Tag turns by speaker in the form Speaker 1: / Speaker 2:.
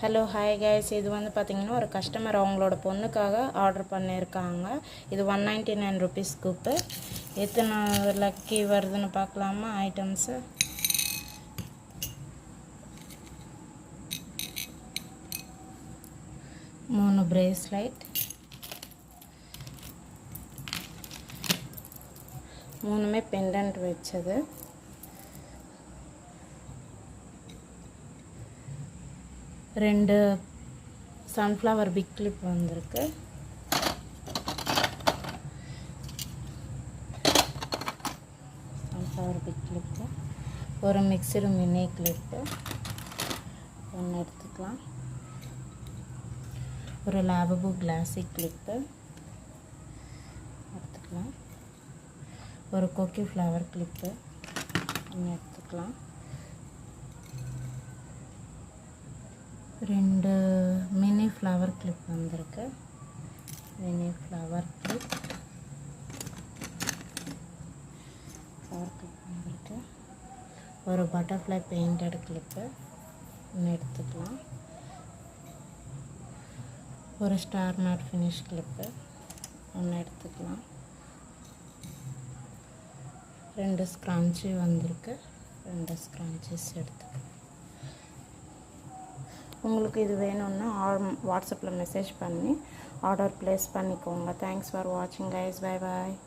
Speaker 1: Hello hi guys, இது வந்து பார்த்திங்கன்னா ஒரு கஸ்டமர் அவங்களோட பொண்ணுக்காக ஆர்டர் பண்ணியிருக்காங்க. இது 199 ருபீஸ் கூப்பு. எத்தனை லக்கி வருதுன்னு பார்க்கலாமா ஐட்டம்ஸு. மூணு பிரேஸ்லைட், மூணுமே பெண்டன்ட் வச்சது. ரெண்டு சன்ஃப்ளவர் பிக் கிளிப் வந்திருக்கு. சன்ஃப்ளவர் பிக் கிளிப்பு, ஒரு மிக்சடு மினி கிளிப்பு ஒன்று எடுத்துக்கலாம். ஒரு லாபபு கிளாஸி கிளிப்பு எடுத்துக்கலாம். ஒரு கொக்கி ஃப்ளவர் கிளிப்பு ஒன்று எடுத்துக்கலாம். ரெண்டு மினி ஃப்ளவர் கிளிப் வந்திருக்கு. மினி ஃப்ளவர் கிளிப் வந்திருக்கு. ஒரு பட்டர்ஃப்ளை பெயிண்டட் கிளிப்பு ஒன்று எடுத்துக்கலாம். ஒரு ஸ்டார் மேட் ஃபினிஷ் கிளிப்பு ஒன்று எடுத்துக்கலாம். ரெண்டு ஸ்க்ரான்ச்சி வந்திருக்கு. ரெண்டு ஸ்க்ரான்ச்சஸ் எடுத்துக்கலாம். உங்களுக்கு இது வேணும்னா வாட்ஸ்அப்பில் மெசேஜ் பண்ணி ஆர்டர் ப்ளேஸ் பண்ணிக்கோங்க. தேங்க்ஸ் ஃபார் வாட்சிங் கைஸ். Bye bye.